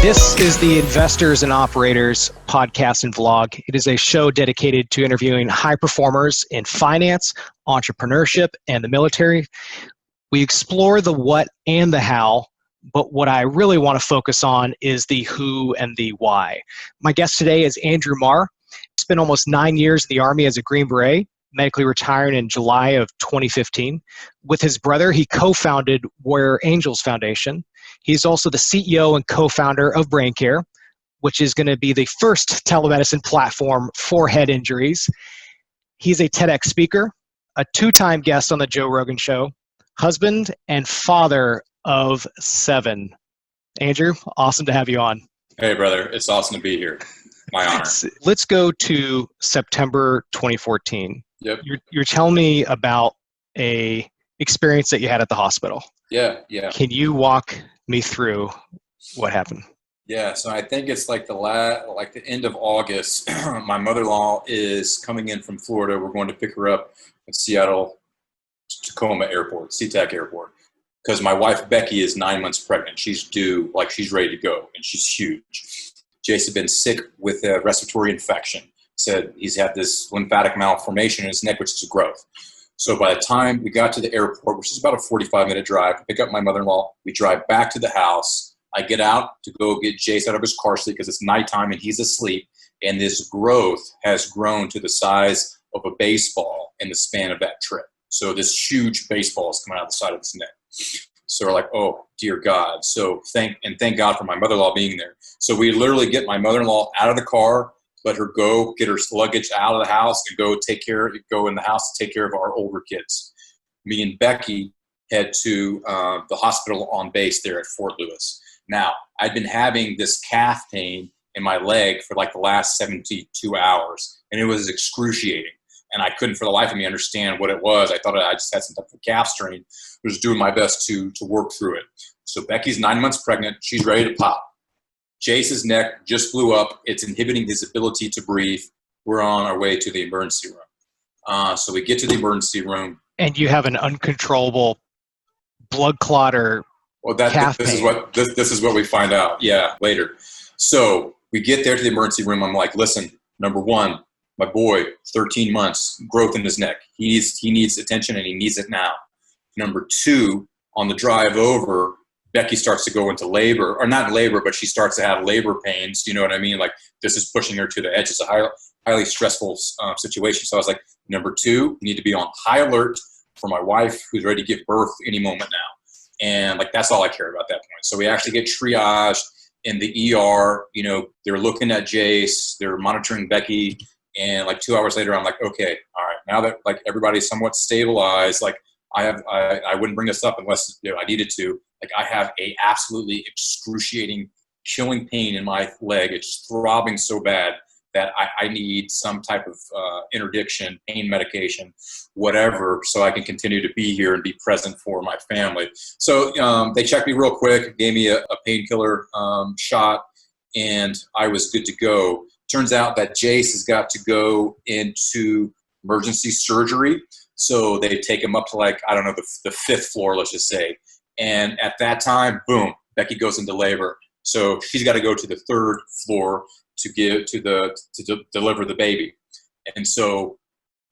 This is the Investors and Operators podcast and vlog. It is a show dedicated to interviewing high performers in finance, entrepreneurship, and the military. We explore the what and the how, but what I really want to focus on is the who and the why. My guest today is Andrew Marr. He spent almost 9 years in the Army as a Green Beret, medically retiring in July of 2015. With his brother, he co-founded Warrior Angels Foundation. He's also the CEO and co-founder of Braincare, which is going to be the first telemedicine platform for head injuries. He's a TEDx speaker, a 2-time guest on the Joe Rogan Show, husband and father of 7. Andrew, awesome to have you on. Hey, brother. It's awesome to be here. My honor. Let's go to September 2014. Yep. You're telling me about a experience that you had at the hospital. Yeah. Can you walk me through what happened? Yeah. So I think it's like the end of August. My mother-in-law is coming in from Florida. We're going to pick her up at Seattle Tacoma Airport, SeaTac Airport, because my wife Becky is 9 months pregnant. She's due, like she's ready to go, and she's huge. Jace had been sick with a respiratory infection. Said he's had this lymphatic malformation in his neck, which is a growth. So by the time we got to the airport, which is about a 45-minute drive, I pick up my mother-in-law. We drive back to the house. I get out to go get Jace out of his car seat because it's nighttime and he's asleep. And this growth has grown to the size of a baseball in the span of that trip. So this huge baseball is coming out the side of his neck. So we're like, oh, dear God. So thank God for my mother-in-law being there. So we literally get my mother-in-law out of the car, let her go get her luggage out of the house and go in the house to take care of our older kids. Me and Becky head to the hospital on base there at Fort Lewis. Now, I'd been having this calf pain in my leg for like the last 72 hours, and it was excruciating. And I couldn't for the life of me understand what it was. I thought I just had some type of calf strain. I was doing my best to work through it. So Becky's 9 months pregnant. She's ready to pop. Jace's neck just blew up. It's inhibiting his ability to breathe. We're on our way to the emergency room. So we get to the emergency room. And you have an uncontrollable blood clot or calf pain. This is what we find out. Yeah, later. So we get there to the emergency room. I'm like, listen, number one, my boy, 13 months, growth in his neck. He needs attention and he needs it now. Number two, on the drive over, Becky starts to go into labor, or not labor, but she starts to have labor pains. You know what I mean? Like this is pushing her to the edge. It's a highly stressful situation. So I was like, number two, you need to be on high alert for my wife who's ready to give birth any moment now. And like, that's all I care about at that point. So we actually get triaged in the ER. You know, they're looking at Jace, they're monitoring Becky. And like 2 hours later, I'm like, okay, all right. Now that like everybody's somewhat stabilized, like I wouldn't bring this up unless I needed to. Like I have a absolutely excruciating, killing pain in my leg. It's throbbing so bad that I need some type of interdiction, pain medication, whatever, so I can continue to be here and be present for my family. So they checked me real quick, gave me a painkiller shot, and I was good to go. Turns out that Jace has got to go into emergency surgery. So they take him up to like, I don't know, the 5th floor, let's just say. And at that time, boom, Becky goes into labor. So she's got to go to the 3rd floor to deliver the baby. And so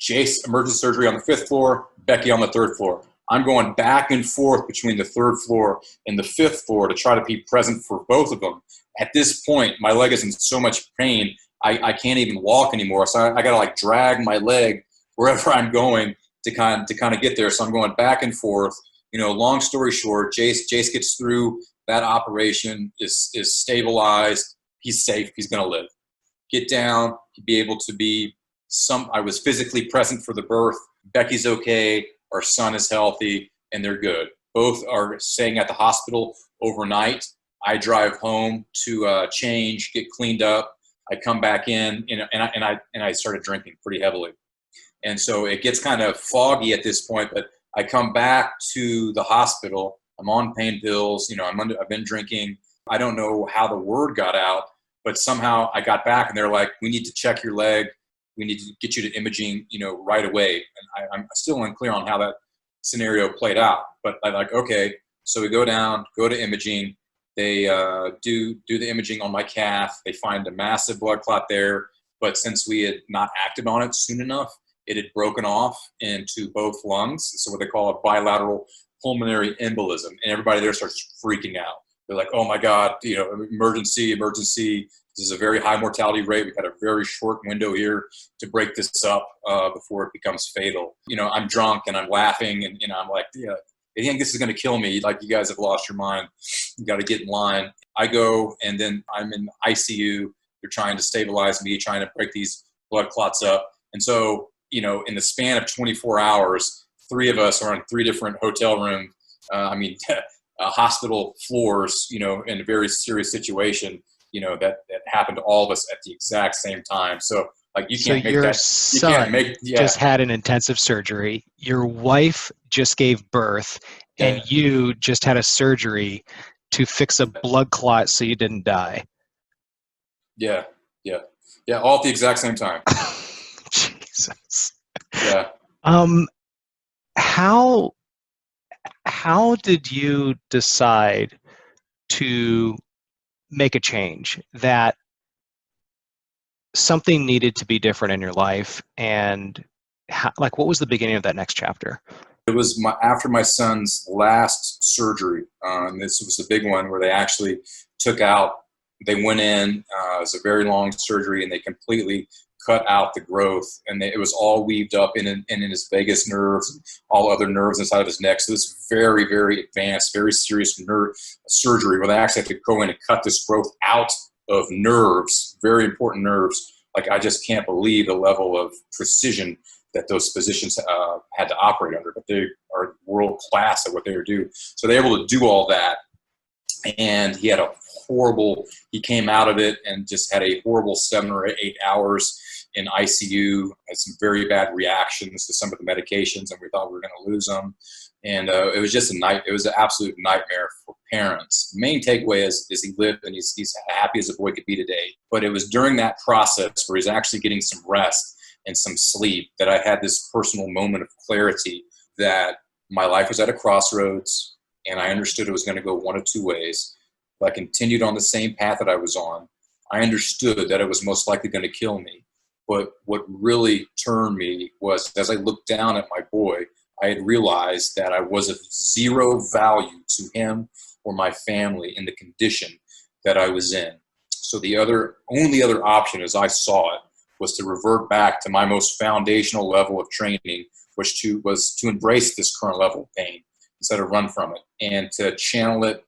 Jace, emergency surgery on the 5th floor, Becky on the 3rd floor. I'm going back and forth between the 3rd floor and the 5th floor to try to be present for both of them. At this point, my leg is in so much pain, I can't even walk anymore. So I got to like drag my leg wherever I'm going to kind of get there. So I'm going back and forth. You know, long story short, Jace gets through that operation, is stabilized. He's safe. He's going to live. Get down, be able to be I was physically present for the birth. Becky's okay. Our son is healthy, and they're good. Both are staying at the hospital overnight. I drive home to change, get cleaned up. I come back in, and I started drinking pretty heavily. And so it gets kind of foggy at this point, but I come back to the hospital. I'm on pain pills. You know, I've been drinking. I don't know how the word got out, but somehow I got back and they're like, we need to check your leg. We need to get you to imaging, right away. And I'm still unclear on how that scenario played out, but I'm like, okay. So we go down, go to imaging. They do the imaging on my calf. They find a massive blood clot there, but since we had not acted on it soon enough, it had broken off into both lungs. So what they call a bilateral pulmonary embolism, and everybody there starts freaking out. They're like, "Oh my God, emergency, emergency. This is a very high mortality rate. We've had a very short window here to break this up before it becomes fatal." I'm drunk and I'm laughing, and I'm like, "Yeah, I think this is going to kill me. Like, you guys have lost your mind. You got to get in line." I go, and then I'm in ICU. They're trying to stabilize me, trying to break these blood clots up. And so, in the span of 24 hours, 3 of us are on 3 different hotel rooms. Hospital floors, in a very serious situation, that happened to all of us at the exact same time. So, like, you can't make that. So your son just had an intensive surgery. Your wife just gave birth, and you just had a surgery to fix a blood clot so you didn't die. Yeah, all at the exact same time. Jesus. Yeah. How did you decide to make a change, that something needed to be different in your life, and what was the beginning of that next chapter? It was after my son's last surgery, and this was the big one where they actually they went in, it was a very long surgery, and they completely cut out the growth, and it was all weaved up in his vagus nerves, and all other nerves inside of his neck. So this very, very advanced, very serious nerve surgery where they actually have to go in and cut this growth out of nerves, very important nerves. Like, I just can't believe the level of precision that those physicians had to operate under, but they are world class at what they do. So they're able to do all that. And he came out of it and just had a horrible 7 or 8 hours in ICU, had some very bad reactions to some of the medications, and we thought we were going to lose him. And it was just it was an absolute nightmare for parents. The main takeaway is he lived, and he's happy as a boy could be today. But it was during that process where he's actually getting some rest and some sleep that I had this personal moment of clarity that my life was at a crossroads, and I understood it was going to go one of 2 ways. If I continued on the same path that I was on, I understood that it was most likely going to kill me. But what really turned me was, as I looked down at my boy, I had realized that I was of zero value to him or my family in the condition that I was in. So the only other option, as I saw it, was to revert back to my most foundational level of training, which was to embrace this current level of pain instead of run from it, and to channel it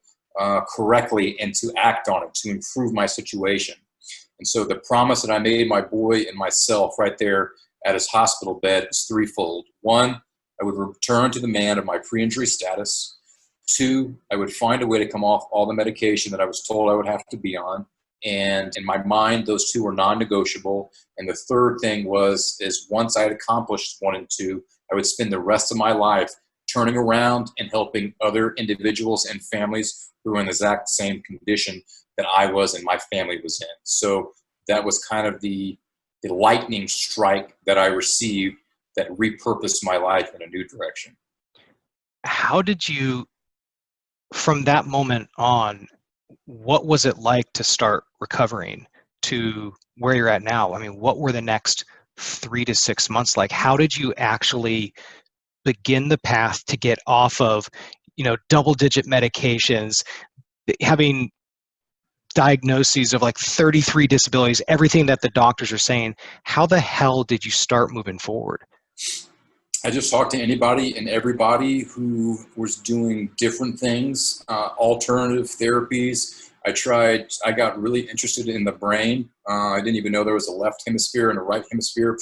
correctly and to act on it to improve my situation. And so the promise that I made my boy and myself right there at his hospital bed is threefold. 1, I would return to the man of my pre-injury status. 2, I would find a way to come off all the medication that I was told I would have to be on. And in my mind, those 2 were non-negotiable. And the third thing is once I had accomplished 1 and 2, I would spend the rest of my life turning around and helping other individuals and families who were in the exact same condition that I was and my family was in. So that was kind of the lightning strike that I received that repurposed my life in a new direction. How did you, from that moment on, what was it like to start recovering to where you're at now? I mean, what were the next 3 to 6 months like? How did you actually begin the path to get off of, double-digit medications, having diagnoses of like 33 disabilities, everything that the doctors are saying? How the hell did you start moving forward? I just talked to anybody and everybody who was doing different things, alternative therapies. I got really interested in the brain. I didn't even know there was a left hemisphere and a right hemisphere.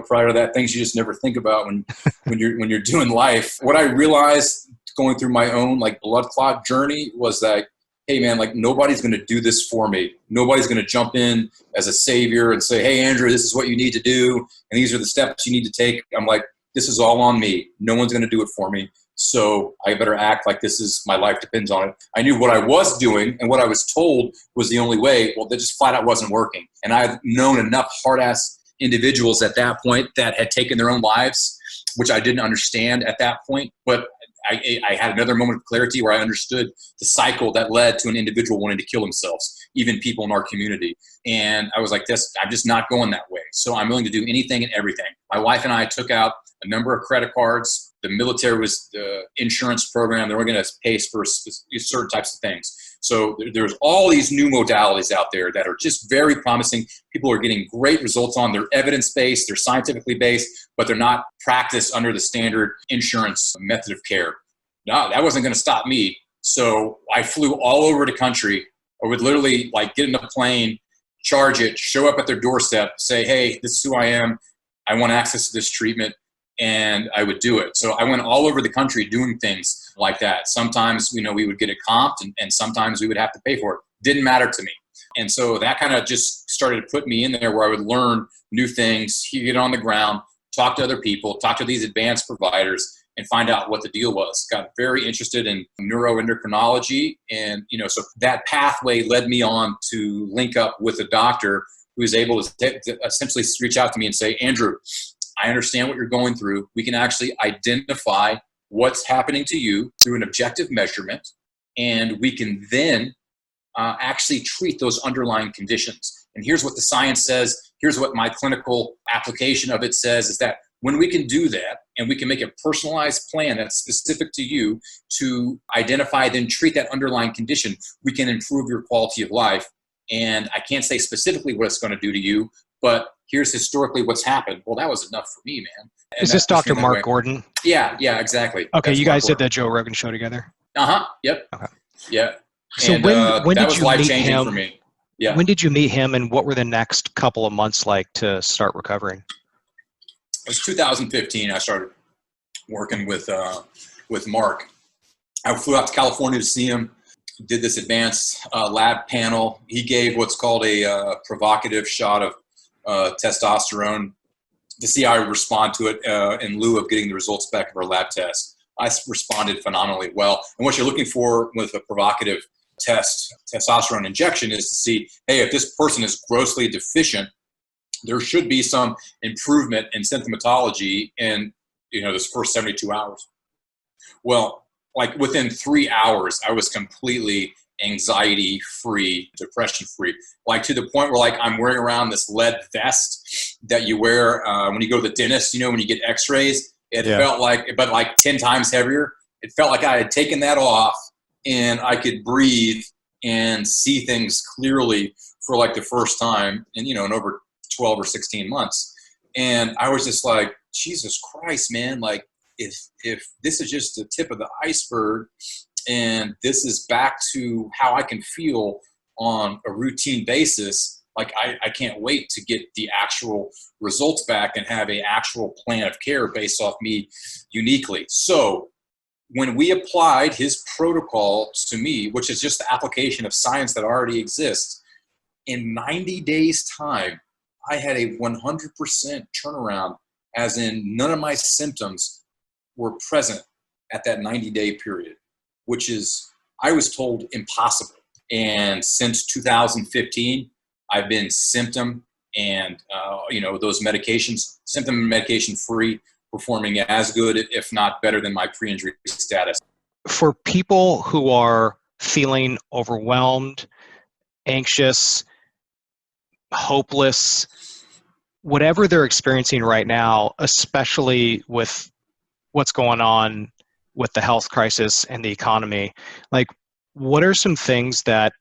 Prior to that, things you just never think about when you're doing life. What I realized going through my own blood clot journey was that, hey man, nobody's going to do this for me. Nobody's going to jump in as a savior and say, hey Andrew, this is what you need to do, and these are the steps you need to take. I'm like, this is all on me. No one's going to do it for me. So I better act like my life depends on it. I knew what I was doing and what I was told was the only way. Well, that just flat out wasn't working. And I've known enough hard-ass individuals at that point that had taken their own lives, which I didn't understand at that point. But I had another moment of clarity where I understood the cycle that led to an individual wanting to kill themselves, even people in our community. And I was like, I'm just not going that way. So I'm willing to do anything and everything. My wife and I took out a number of credit cards. The military was the insurance program. They were going to pay for certain types of things. So there's all these new modalities out there that are just very promising. People are getting great results on. They're evidence-based, they're scientifically based, but they're not practiced under the standard insurance method of care. No, that wasn't going to stop me. So I flew all over the country. I would literally like get in a plane, charge it, show up at their doorstep, say, hey, this is who I am. I want access to this treatment. And I would do it. So I went all over the country doing things like that. Sometimes, we would get it comped and sometimes we would have to pay for it. Didn't matter to me. And so that kind of just started to put me in there where I would learn new things, get on the ground, talk to other people, talk to these advanced providers and find out what the deal was. Got very interested in neuroendocrinology. And, so that pathway led me on to link up with a doctor who was able to essentially reach out to me and say, Andrew, I understand what you're going through. We can actually identify what's happening to you through an objective measurement, and we can then actually treat those underlying conditions. And here's what the science says. Here's what my clinical application of it says, is that when we can do that and we can make a personalized plan that's specific to you to identify, then treat that underlying condition, we can improve your quality of life. And I can't say specifically what it's going to do to you, but here's historically what's happened. Well, that was enough for me, man. And is this Dr. Mark Gordon? Yeah, exactly. Okay, That's you guys Mark did the Joe Rogan show together? Yep. Okay. Yeah. So and, when that did was you meet life-changing him? for me. Yeah. When did you meet him, and what were the next couple of months like to start recovering? It was 2015. I started working with Mark. I flew out to California to see him. Did this advanced lab panel. He gave what's called a provocative shot of testosterone to see how I would respond to it in lieu of getting the results back of our lab test. I responded phenomenally well. And what you're looking for with a provocative testosterone injection is to see, hey, if this person is grossly deficient, there should be some improvement in symptomatology in this first 72 hours. Well, like within 3 hours, I was completely anxiety-free, depression-free, like to the point where like I'm wearing around this lead vest that you wear when you go to the dentist, when you get x-rays. It felt like, but like 10 times heavier. It felt like I had taken that off and I could breathe and see things clearly for like the first time in over 12 or 16 months. And I was just like, Jesus Christ, man, like if this is just the tip of the iceberg and this is back to how I can feel on a routine basis, like I can't wait to get the actual results back and have an actual plan of care based off me uniquely. So when we applied his protocol to me, which is just the application of science that already exists, in 90 days time, I had a 100% turnaround, as in none of my symptoms were present at that 90-day period, which is, I was told, impossible. And since 2015, I've been symptom and, those medications, symptom and medication free, performing as good, if not better than my pre-injury status. For people who are feeling overwhelmed, anxious, hopeless, whatever they're experiencing right now, especially with what's going on with the health crisis and the economy, like what are some things that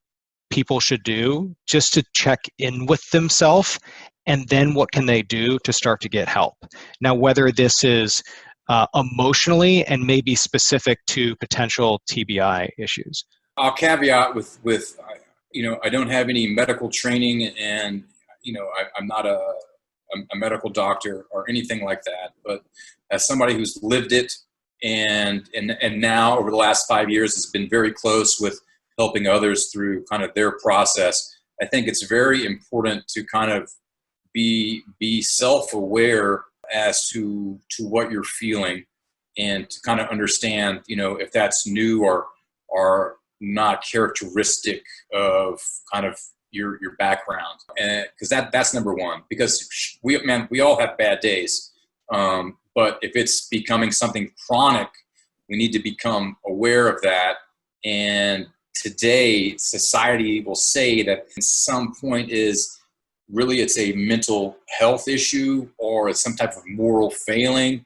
people should do just to check in with themselves, and then what can they do to start to get help? Now, whether this is emotionally and maybe specific to potential TBI issues. I'll caveat with I don't have any medical training, and I'm not a medical doctor or anything like that. But as somebody who's lived it, and now over the last 5 years has been very close with helping others through kind of their process, I think it's very important to kind of be self-aware as to what you're feeling, and to kind of understand, if that's new or not characteristic of kind of your background. And because that's number one, because we all have bad days. But if it's becoming something chronic We need to become aware of that. And today, society will say that at some point it's a mental health issue, or it's some type of moral failing,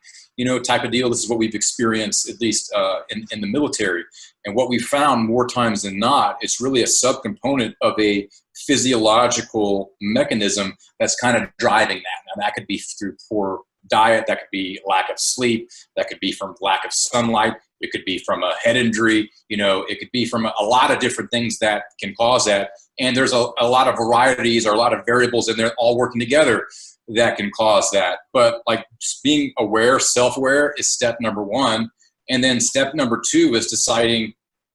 type of deal. This is what we've experienced, at least in the military. And what we found more times than not, it's really a subcomponent of a physiological mechanism that's kind of driving that. Now, that could be through poor diet, that could be lack of sleep, that could be from lack of sunlight, it could be from a head injury, it could be from a lot of different things that can cause that. And there's a lot of varieties or a lot of variables in there all working together that can cause that. But like just being aware, self-aware is step number one. And then step number two is deciding,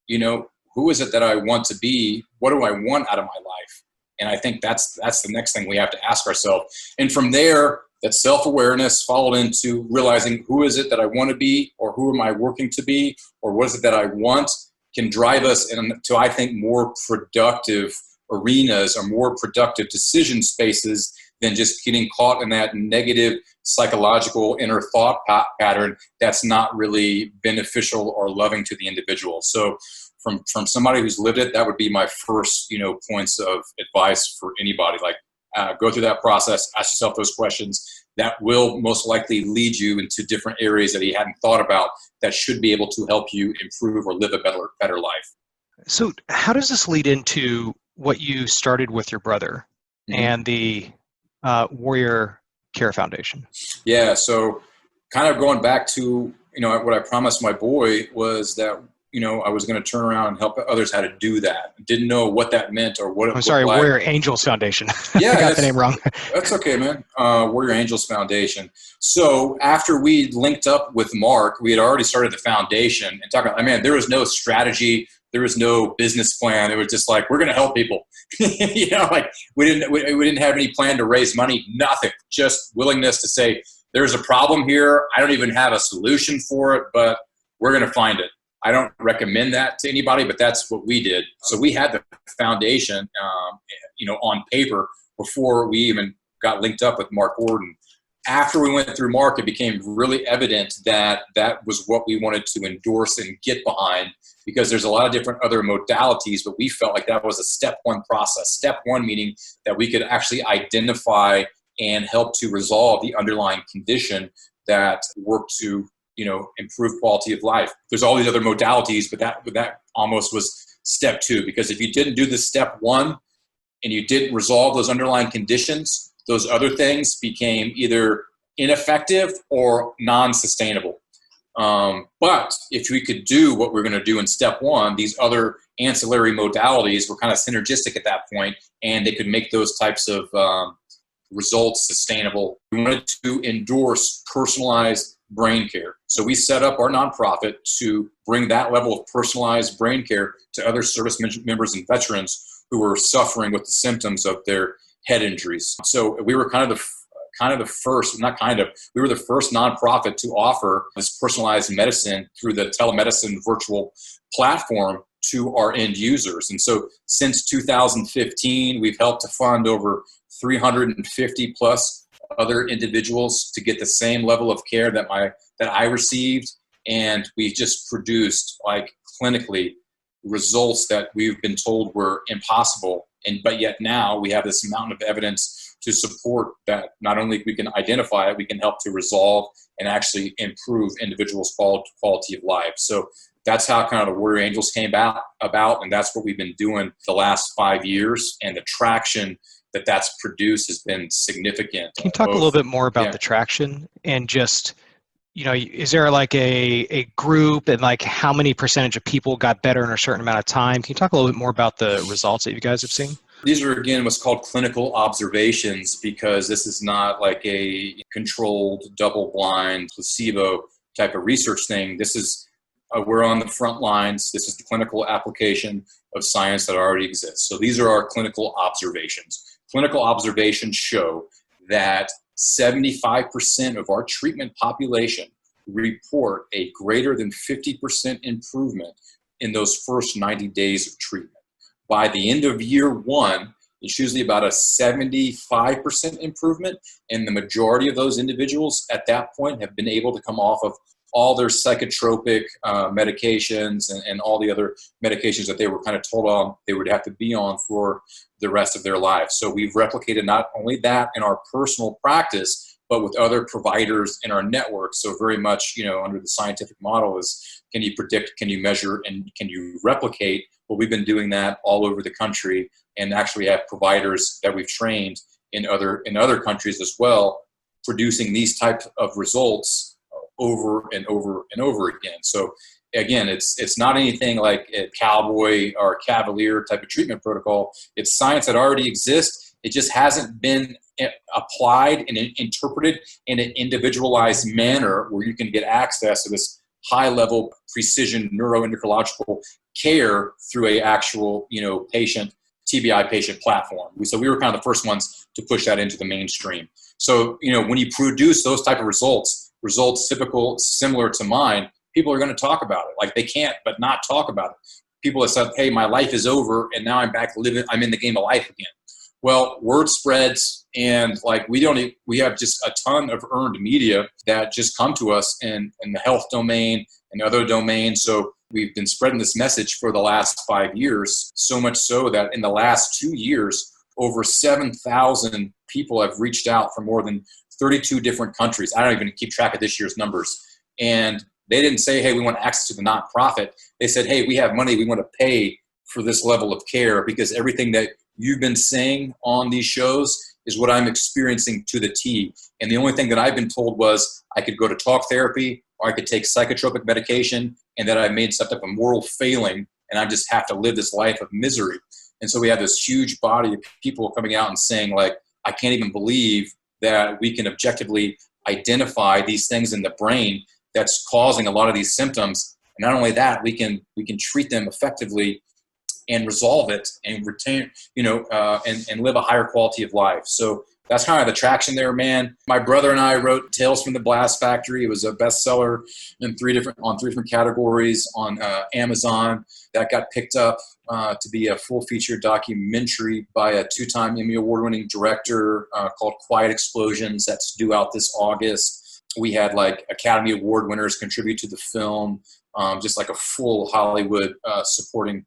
who is it that I want to be? What do I want out of my life? And I think that's the next thing we have to ask ourselves. And from there, that self-awareness followed into realizing who is it that I want to be, or who am I working to be, or what is it that I want, can drive us into, I think, more productive arenas or more productive decision spaces than just getting caught in that negative psychological inner thought pattern that's not really beneficial or loving to the individual. So from somebody who's lived it, that would be my first, points of advice for anybody. Like, go through that process, ask yourself those questions. That will most likely lead you into different areas that you hadn't thought about that should be able to help you improve or live a better life. So how does this lead into what you started with your brother and the Warrior Care Foundation? Yeah, so kind of going back to, what I promised my boy was that, I was going to turn around and help others how to do that. Didn't know what that meant or what it looked like. Warrior Angels Foundation. Yeah, I got the name wrong. That's okay, man. Warrior Angels Foundation. So after we linked up with Mark, we had already started the foundation and talking about, man, there was no strategy. There was no business plan. It was just like, we're going to help people. Like we didn't have any plan to raise money, nothing, just willingness to say, there's a problem here. I don't even have a solution for it, but we're going to find it. I don't recommend that to anybody, but that's what we did. So we had the foundation, on paper before we even got linked up with Mark Gordon. After we went through Mark, it became really evident that that was what we wanted to endorse and get behind, because there's a lot of different other modalities, but we felt like that was a step one process. Step one meaning that we could actually identify and help to resolve the underlying condition that worked to improve quality of life. There's all these other modalities, but that almost was step two, because if you didn't do the step one and you didn't resolve those underlying conditions, those other things became either ineffective or non-sustainable. But if we could do what we're going to do in step one, these other ancillary modalities were kind of synergistic at that point, and they could make those types of results sustainable. We wanted to endorse personalized brain care. So we set up our nonprofit to bring that level of personalized brain care to other service members and veterans who were suffering with the symptoms of their head injuries. So we were we were the first nonprofit to offer this personalized medicine through the telemedicine virtual platform to our end users. And so since 2015, we've helped to fund over 350 plus other individuals to get the same level of care that I received. And we just produced, like, clinically results that we've been told were impossible. But yet now we have this mountain of evidence to support that not only we can identify it, we can help to resolve and actually improve individuals' quality of life. So that's how kind of the Warrior Angels came about, and that's what we've been doing the last 5 years. And the traction that's produced has been significant. Can you talk a little bit more about the traction, and just, is there like a group, and like how many percentage of people got better in a certain amount of time? Can you talk a little bit more about the results that you guys have seen? These are, again, what's called clinical observations, because this is not like a controlled, double-blind, placebo type of research thing. This is, we're on the front lines. This is the clinical application of science that already exists. So these are our clinical observations. Clinical observations show that 75% of our treatment population report a greater than 50% improvement in those first 90 days of treatment. By the end of year one, it's usually about a 75% improvement, and the majority of those individuals at that point have been able to come off of all their psychotropic medications and all the other medications that they were kind of told on they would have to be on for the rest of their lives. So we've replicated not only that in our personal practice, but with other providers in our network. So very much, under the scientific model is, can you predict, can you measure, and can you replicate? Well, we've been doing that all over the country, and actually have providers that we've trained in other countries as well, producing these types of results over and over and over again. So again, it's not anything like a cowboy or cavalier type of treatment protocol. It's science that already exists. It just hasn't been applied and interpreted in an individualized manner where you can get access to this high-level precision neuroendocrinological care through a actual, patient, TBI patient platform. So we were kind of the first ones to push that into the mainstream. So, when you produce those type of results similar to mine, people are going to talk about it. Like, they can't but not talk about it. People have said, hey, my life is over and now I'm back living, I'm in the game of life again. Well, word spreads, and we have just a ton of earned media that just come to us in the health domain and other domains. So we've been spreading this message for the last 5 years, so much so that in the last 2 years, over 7,000 people have reached out from more than 32 different countries. I don't even keep track of this year's numbers. And they didn't say, hey, we want access to the nonprofit. They said, hey, we have money. We want to pay for this level of care, because everything that you've been saying on these shows is what I'm experiencing to the T. And the only thing that I've been told was I could go to talk therapy or I could take psychotropic medication, and that I made some type of moral failing and I just have to live this life of misery. And so we have this huge body of people coming out and saying, like, I can't even believe that we can objectively identify these things in the brain that's causing a lot of these symptoms. And not only that, we can treat them effectively and resolve it and retain, and live a higher quality of life. So that's kind of the traction there, man. My brother and I wrote Tales from the Blast Factory. It was a bestseller in three different categories on Amazon. That got picked up to be a full feature documentary by a 2-time Emmy Award-winning director called Quiet Explosions. That's due out this August. We had Academy Award winners contribute to the film, just like a full Hollywood supporting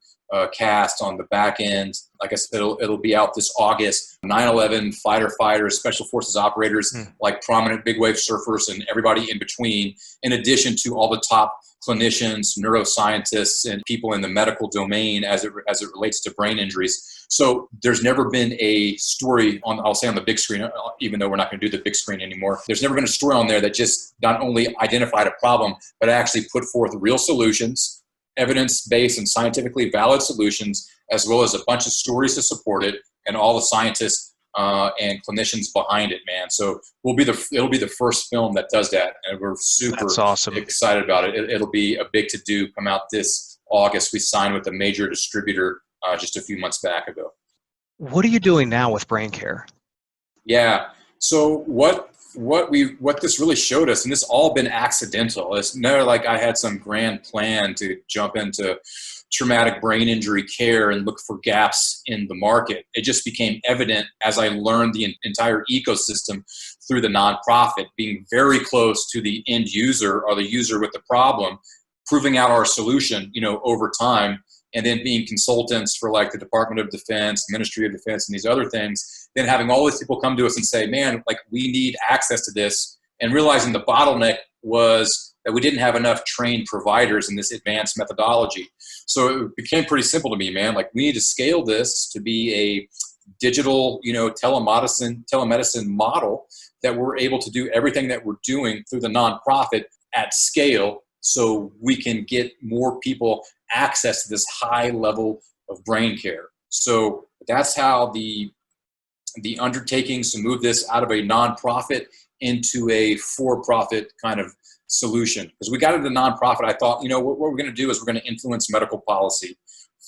cast on the back end. Like I said, it'll be out this August. 9/11 fighter fighters, special forces operators, like prominent big wave surfers and everybody in between, in addition to all the top clinicians, neuroscientists, and people in the medical domain as it relates to brain injuries. So there's never been a story on the big screen, even though we're not going to do the big screen anymore. There's never been a story on there that just not only identified a problem, but actually put forth real solutions, evidence-based and scientifically valid solutions, as well as a bunch of stories to support it, and all the scientists and clinicians behind it, man. So it'll be the first film that does that, and we're super excited about it. It'll be a big to-do, come out this August. We signed with a major distributor just a few months back ago. What are you doing now with Braincare? Yeah. So what this really showed us, and this all been accidental. It's never like I had some grand plan to jump into traumatic brain injury care and look for gaps in the market. It just became evident as I learned the entire ecosystem through the nonprofit, being very close to the end user or the user with the problem, proving out our solution, over time, and then being consultants for the Department of Defense, Ministry of Defense, and these other things, then having all these people come to us and say, man, we need access to this, and realizing the bottleneck was that we didn't have enough trained providers in this advanced methodology. So it became pretty simple to me, man. We need to scale this to be a digital, telemedicine model that we're able to do everything that we're doing through the nonprofit at scale, so we can get more people access to this high level of brain care. So that's how the undertakings to move this out of a nonprofit into a for-profit kind of solution. Because we got into the nonprofit, I thought, what we're going to do is we're going to influence medical policy.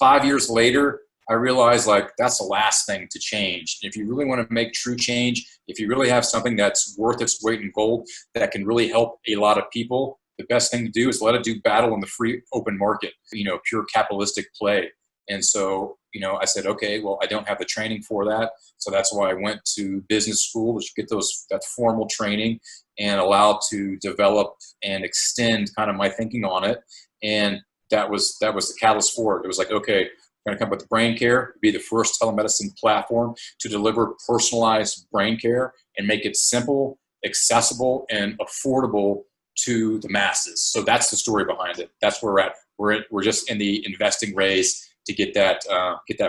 5 years later, I realized that's the last thing to change. If you really want to make true change, if you really have something that's worth its weight in gold, that can really help a lot of people, the best thing to do is let it do battle in the free open market, pure capitalistic play. And so I said, okay, well, I don't have the training for that. So that's why I went to business school, to get that formal training and allow to develop and extend kind of my thinking on it. And that was the catalyst for it. It was like, okay, we're going to come up with Braincare, be the first telemedicine platform to deliver personalized brain care and make it simple, accessible, and affordable to the masses. So that's the story behind it. That's where we're at. We're just in the investing race to get that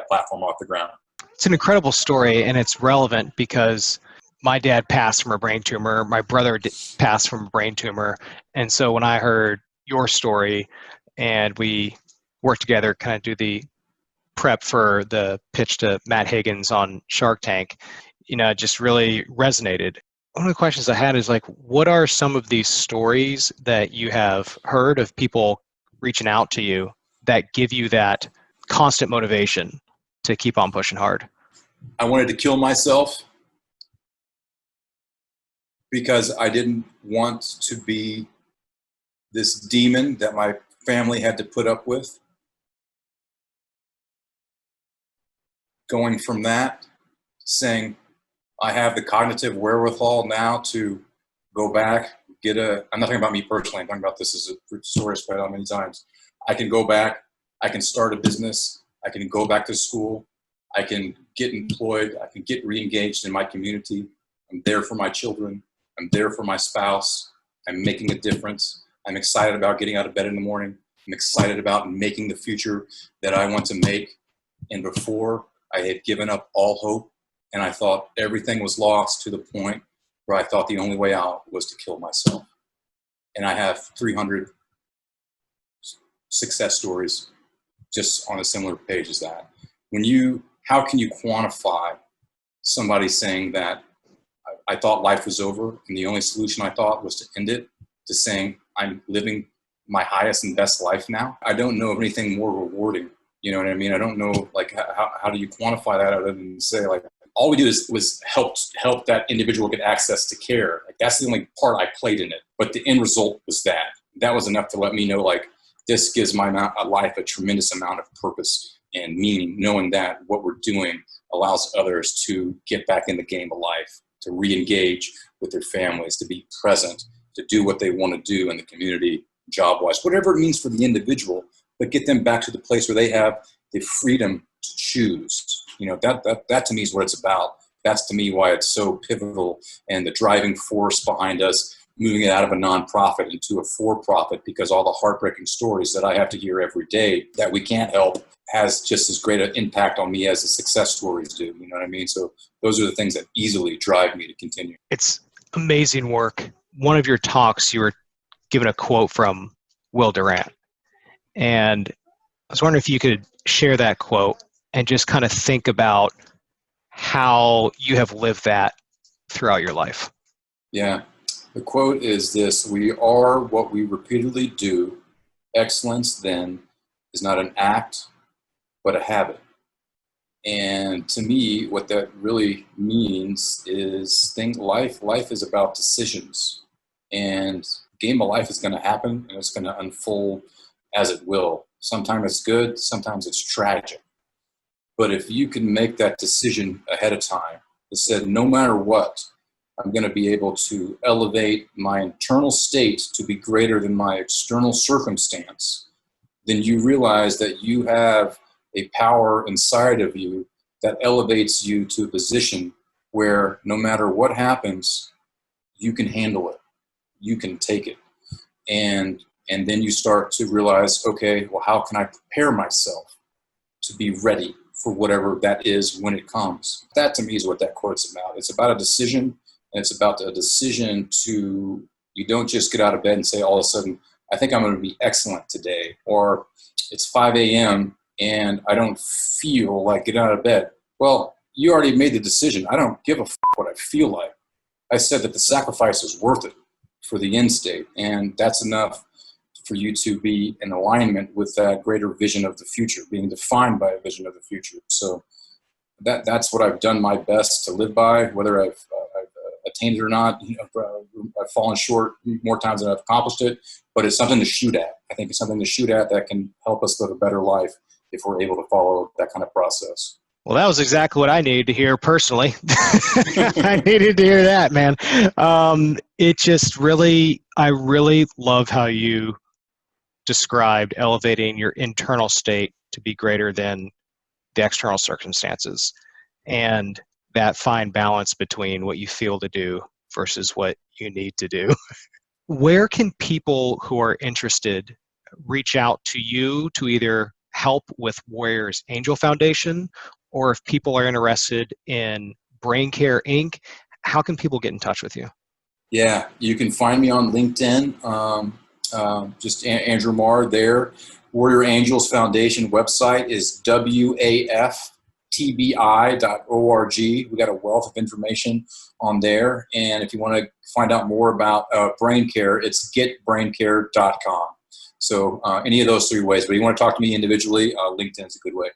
platform off the ground. It's an incredible story, and it's relevant because my dad passed from a brain tumor. My brother passed from a brain tumor. And so when I heard your story and we worked together, kind of do the prep for the pitch to Matt Higgins on Shark Tank, it just really resonated. One of the questions I had is like, what are some of these stories that you have heard of people reaching out to you that give you that constant motivation to keep on pushing hard? I wanted to kill myself because I didn't want to be this demon that my family had to put up with. Going from that, saying, I have the cognitive wherewithal now to go back, I'm not talking about me personally, I'm talking about this as a story I've spread out many times. I can go back, I can start a business, I can go back to school, I can get employed, I can get re-engaged in my community. I'm there for my children, I'm there for my spouse, I'm making a difference. I'm excited about getting out of bed in the morning. I'm excited about making the future that I want to make. And before, I had given up all hope, and I thought everything was lost to the point where I thought the only way out was to kill myself. And I have 300 success stories just on a similar page as that. How can you quantify somebody saying that I thought life was over and the only solution I thought was to end it, to saying I'm living my highest and best life now? I don't know of anything more rewarding. You know what I mean? I don't know, like, how do you quantify that other than say, like, all we did was help that individual get access to care. Like, that's the only part I played in it. But the end result was that. That was enough to let me know, like, this gives my life a tremendous amount of purpose and meaning, knowing that what we're doing allows others to get back in the game of life, to re-engage with their families, to be present, to do what they want to do in the community, job-wise, whatever it means for the individual, but get them back to the place where they have the freedom to choose. That to me is what it's about. That's to me why it's so pivotal and the driving force behind us moving it out of a nonprofit into a for-profit, because all the heartbreaking stories that I have to hear every day that we can't help has just as great an impact on me as the success stories do. You know what I mean? So those are the things that easily drive me to continue. It's amazing work. One of your talks, you were given a quote from Will Durant. And I was wondering if you could share that quote and just kind of think about how you have lived that throughout your life. Yeah. The quote is this: we are what we repeatedly do. Excellence, then, is not an act, but a habit. And to me, what that really means is life is about decisions. And game of life is going to happen, and it's going to unfold as it will. Sometimes it's good, sometimes it's tragic. But if you can make that decision ahead of time, that said, no matter what, I'm going to be able to elevate my internal state to be greater than my external circumstance, then you realize that you have a power inside of you that elevates you to a position where no matter what happens, you can handle it. You can take it. And then you start to realize, okay, well, how can I prepare myself to be ready for whatever that is when it comes? That to me is what that quote's about. It's about a decision, and it's about the decision to, you don't just get out of bed and say all of a sudden, I think I'm going to be excellent today, or it's 5 a.m. and I don't feel like getting out of bed. Well, you already made the decision. I don't give a what I feel like. I said that the sacrifice is worth it for the end state, and that's enough for you to be in alignment with that greater vision of the future, being defined by a vision of the future. So that's what I've done my best to live by, whether I've attained it or not. I've fallen short more times than I've accomplished it, but it's something to shoot at. I think it's something to shoot at that can help us live a better life if we're able to follow that kind of process. Well, that was exactly what I needed to hear personally. I needed to hear that, man. It just I really love how you described elevating your internal state to be greater than the external circumstances, and that fine balance between what you feel to do versus what you need to do. Where can people who are interested reach out to you to either help with Warriors Angel Foundation, or if people are interested in Braincare Inc., how can people get in touch with you? Yeah, you can find me on LinkedIn, just Andrew Marr there. Warrior Angels Foundation website is waftbi.org. We got a wealth of information on there. And if you want to find out more about Braincare, it's getbraincare.com. So any of those three ways. But if you want to talk to me individually, LinkedIn is a good way.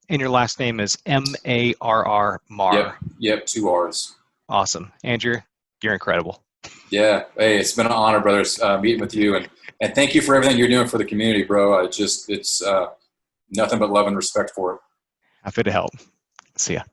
And your last name is Marr. Marr. Yep, 2 R's. Awesome. Andrew, you're incredible. Yeah. Hey, it's been an honor, brothers, meeting with you. And thank you for everything you're doing for the community, bro. It's nothing but love and respect for it. Happy to help. See ya.